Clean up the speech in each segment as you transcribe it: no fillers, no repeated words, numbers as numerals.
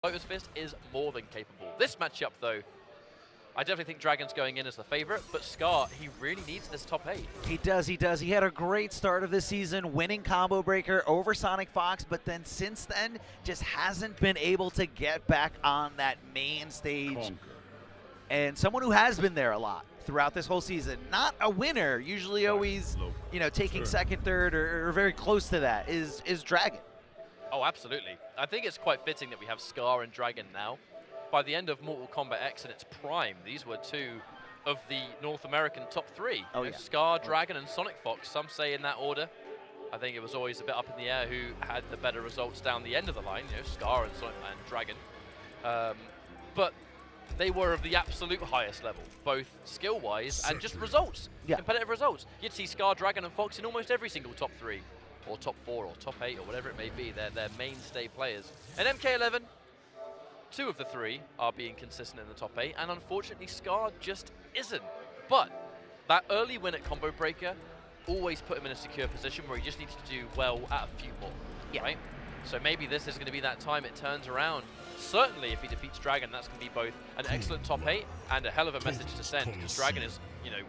Lotus Fist is more than capable. This matchup, though, I definitely think Dragon's going in as the favorite, but Scar, he really needs this top 8. He does, he does. He had a great start of the season, winning Combo Breaker over Sonic Fox, but then since then, just hasn't been able to get back on that main stage. And someone who has been there a lot throughout this whole season. Not a winner, usually always, taking second, third, or very close to that, is Dragon. Oh, absolutely. I think it's quite fitting that we have Scar and Dragon now. By the end of Mortal Kombat X in its prime, these were two of the North American top 3. Oh, yeah. Scar, Dragon, and Sonic Fox, some say in that order. I think it was always a bit up in the air who had the better results down the end of the line, Scar and Sonic and Dragon. But they were of the absolute highest level, both skill-wise and just results, competitive results. You'd see Scar, Dragon, and Fox in almost every single top 3, or top 4, or top 8, or whatever it may be. They're mainstay players. And MK11, 2 of the 3 are being consistent in the top 8, and unfortunately Scar just isn't. But that early win at Combo Breaker always put him in a secure position where he just needs to do well at a few more, right? So maybe this is going to be that time it turns around. Certainly if he defeats Dragon, that's going to be both an excellent top 8 and a hell of a message to send, because Dragon is,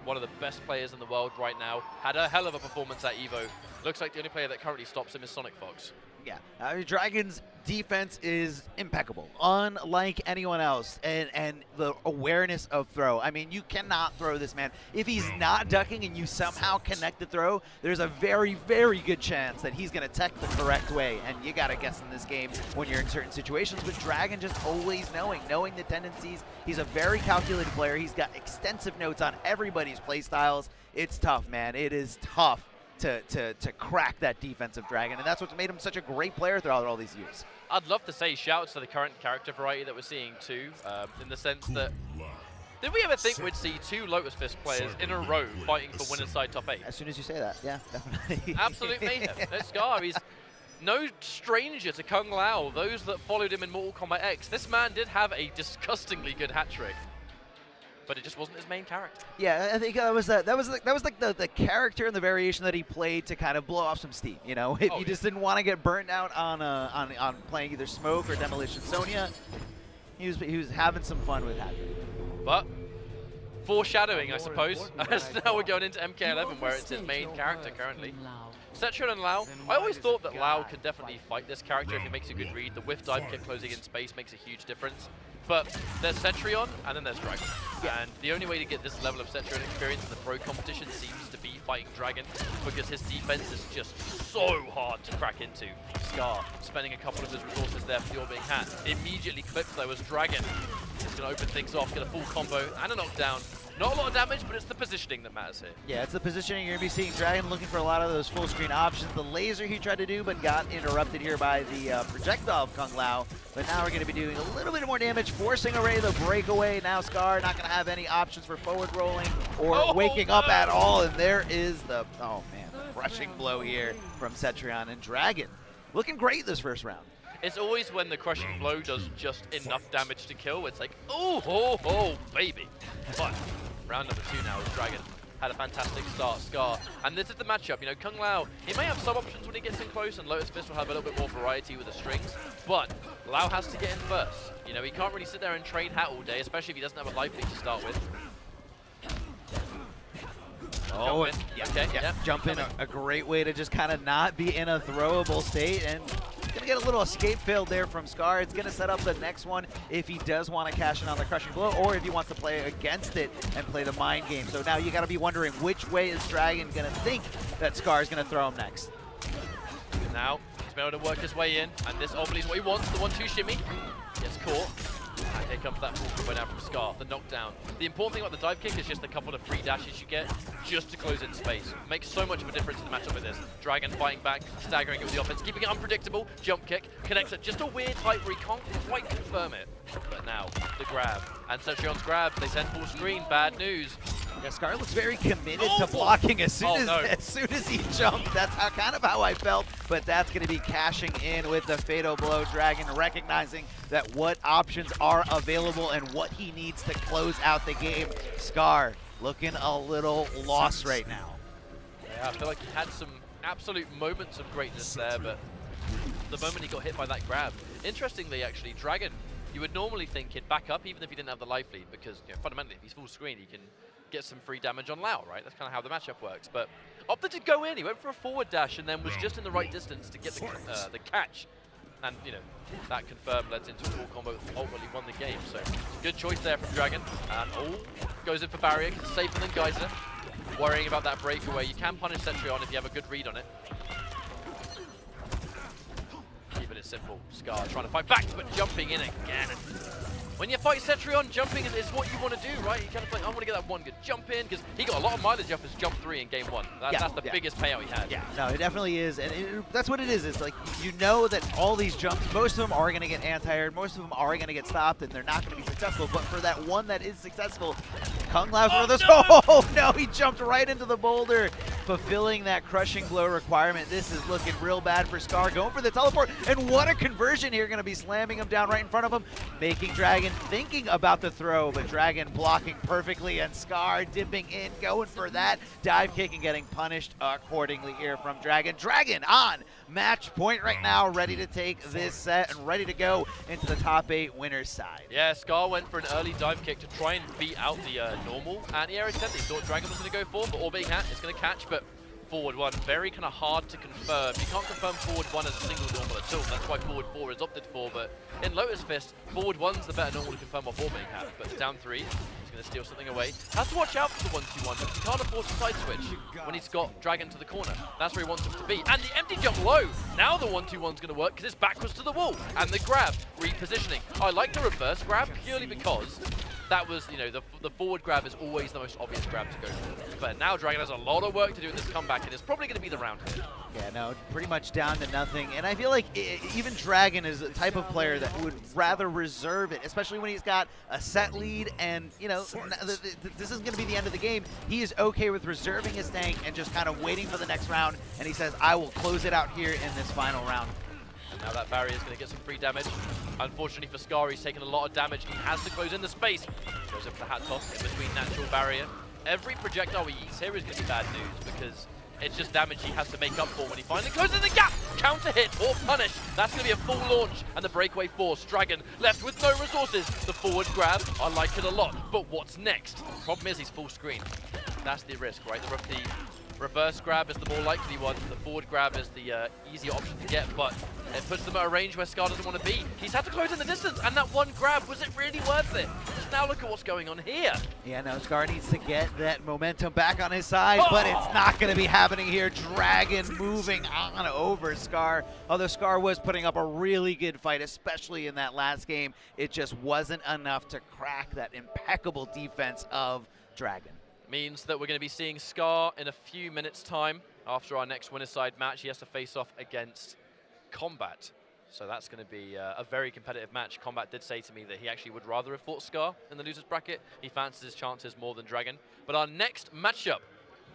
one of the best players in the world right now. Had a hell of a performance at EVO. Looks like the only player that currently stops him is Sonic Fox. Yeah, I mean, Dragon's defense is impeccable, unlike anyone else, and the awareness of throw. I mean, you cannot throw this man. If he's not ducking and you somehow connect the throw, there's a very, very good chance that he's going to tech the correct way, and you got to guess in this game when you're in certain situations. But Dragon just always knowing the tendencies. He's a very calculated player. He's got extensive notes on everybody's play styles. It's tough, man. It is tough to crack that defensive Dragon, and that's what's made him such a great player throughout all these years. I'd love to say shouts to the current character variety that we're seeing too, in the sense that, did we ever think we'd see 2 Lotus Fist players in a row fighting for winner's side top 8? As soon as you say that, yeah, definitely. Absolute mayhem. There's Scar, he's no stranger to Kung Lao, those that followed him in Mortal Kombat X. This man did have a disgustingly good hat trick, but it just wasn't his main character. Yeah, I think that was like the character and the variation that he played to kind of blow off some steam. If you just didn't want to get burnt out on playing either Smoke or Demolition Sonya, he was having some fun with that. But foreshadowing, I suppose, as now we're going into MK11 where it's his main character currently. Cetrion and Lao, I always thought that Lao could definitely fight this character if he makes a good read. The whiff dive kick closing in space makes a huge difference. But there's Cetrion, and then there's Dragon. And the only way to get this level of Cetrion experience in the pro competition seems to be fighting Dragon, because his defense is just so hard to crack into. Scar spending a couple of his resources there for the orbiting hat. Immediately clipped though as Dragon is going to open things off, get a full combo and a knockdown. Not a lot of damage, but it's the positioning that matters here. Yeah, it's the positioning. You're going to be seeing Dragon looking for a lot of those full screen options. The laser he tried to do, but got interrupted here by the projectile of Kung Lao. But now we're going to be doing a little bit more damage, forcing Array the breakaway. Now Scar not going to have any options for forward rolling or waking up at all. And there is the, the crushing blow here from Cetrion. And Dragon looking great this first round. It's always when the crushing blow does just enough damage to kill, it's like, oh, baby. But round number 2 now is Dragon. Had a fantastic start, Scar. And this is the matchup, Kung Lao, he may have some options when he gets in close, and Lotus Fist will have a little bit more variety with the strings, but Lao has to get in first. He can't really sit there and trade hat all day, especially if he doesn't have a life lead to start with. Oh, jump in, a great way to just kind of not be in a throwable state, and gonna get a little escape failed there from Scar. It's gonna set up the next one if he does want to cash in on the crushing blow, or if he wants to play against it and play the mind game. So now you gotta be wondering which way is Dragon gonna think that Scar is gonna throw him next. Now he's been able to work his way in, and this obviously is what he wants. The 1-2 shimmy gets caught. And here comes that full combo down from Scar, the knockdown. The important thing about the dive kick is just a couple of free dashes you get just to close in space. Makes so much of a difference in the matchup with this. Dragon fighting back, staggering it with the offense, keeping it unpredictable. Jump kick, connects it. Just a weird height where he can't quite confirm it. But now, the grab. And Cetrion's grabs, they send full screen. Bad news. Yeah, Scar looks very committed to blocking as soon as he jumped. That's kind of how I felt, but that's going to be cashing in with the fatal blow. Dragon recognizing that what options are available and what he needs to close out the game. Scar looking a little lost right now. Yeah, I feel like he had some absolute moments of greatness there, but the moment he got hit by that grab. Interestingly, actually, Dragon, you would normally think he'd back up even if he didn't have the life lead, because fundamentally, if he's full screen, he can get some free damage on Lao, right? That's kind of how the matchup works. But opted to go in. He went for a forward dash and then was just in the right distance to get the catch. And, that confirmed led into a full combo that ultimately won the game. So, good choice there from Dragon. And goes in for barrier, safer than Geyser. Worrying about that breakaway. You can punish Sentry on if you have a good read on it. Keeping it simple. Scar trying to fight back, but jumping in again. When you fight Cetrion, jumping is what you want to do, right? You kind of like, I want to get that one good jump in, because he got a lot of mileage off his jump 3 in game 1. That's the biggest payout he had. Yeah, no, it definitely is, and that's what it is. It's like, you know that all these jumps, most of them are going to get anti-aired, most of them are going to get stopped, and they're not going to be successful, but for that one that is successful, Kung Lao's for this. Oh, no, he jumped right into the boulder, fulfilling that crushing blow requirement. This is looking real bad for Scar, going for the teleport, and what a conversion here, going to be slamming him down right in front of him, making Dragon thinking about the throw, but Dragon blocking perfectly, and Scar dipping in, going for that dive kick and getting punished accordingly here from Dragon. Dragon on match point right now, ready to take this set and ready to go into the top 8 winners side. Yeah, Scar went for an early dive kick to try and beat out the normal anti-air attempt. He thought Dragon was going to go for, but Orbiting Hat is going to catch, but forward 1, very kind of hard to confirm. You can't confirm forward 1 as a single normal at all. That's why forward 4 is opted for, but in Lotus Fist, forward 1's the better normal to confirm what Orbiting Hat, but down 3, he's going to steal something away. Has to watch out for the 1-2-1, because he can't afford to side switch when he's got Dragon to the corner. That's where he wants him to be. And the empty jump low. Now the 1-2-1's going to work, because it's backwards to the wall. And the grab, repositioning. I like the reverse grab purely because that was, the forward grab is always the most obvious grab to go for. But now Dragon has a lot of work to do in this comeback, and it's probably going to be the round here. Yeah, no, pretty much down to nothing. And I feel like even Dragon is a type of player that would rather reserve it, especially when he's got a set lead and, this isn't going to be the end of the game. He is okay with reserving his tank and just kind of waiting for the next round. And he says, I will close it out here in this final round. And now that barrier is going to get some free damage. Unfortunately for Scar, he's taken a lot of damage. He has to close in the space. Goes up for the hat toss in between natural barrier. Every projectile he eats here is going to be bad news, because it's just damage he has to make up for when he finally closes the gap. Counter hit or punish. That's going to be a full launch, and the breakaway force. Dragon left with no resources. The forward grab, I like it a lot, but what's next? Problem is he's full screen. That's the risk, right? The reverse grab is the more likely one. The forward grab is the easier option to get, but it puts them at a range where Scar doesn't want to be. He's had to close in the distance, and that one grab, was it really worth it? Just now look at what's going on here. Yeah, no, Scar needs to get that momentum back on his side, but it's not going to be happening here. Dragon moving on over Scar. Although Scar was putting up a really good fight, especially in that last game, it just wasn't enough to crack that impeccable defense of Dragon. Means that we're going to be seeing Scar in a few minutes' time. After our next winner's side match, he has to face off against Combat. So that's going to be a very competitive match. Combat did say to me that he actually would rather have fought Scar in the loser's bracket. He fancies his chances more than Dragon. But our next matchup,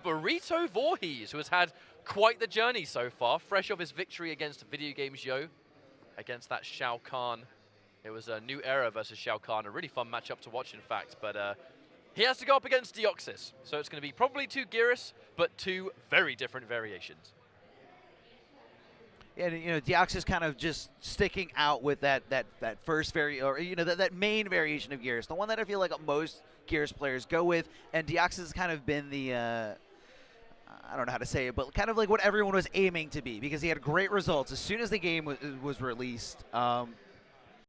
Burrito Voorhees, who has had quite the journey so far, fresh off his victory against Video Games Yo, against that Shao Kahn. It was a New Era versus Shao Kahn, a really fun matchup to watch, in fact. But he has to go up against Deoxys, so it's going to be probably 2 Geras, but 2 very different variations. Yeah, Deoxys kind of just sticking out with that first that main variation of Geras, the one that I feel like most Geras players go with, and Deoxys has kind of been the I don't know how to say it, but kind of like what everyone was aiming to be, because he had great results as soon as the game was released.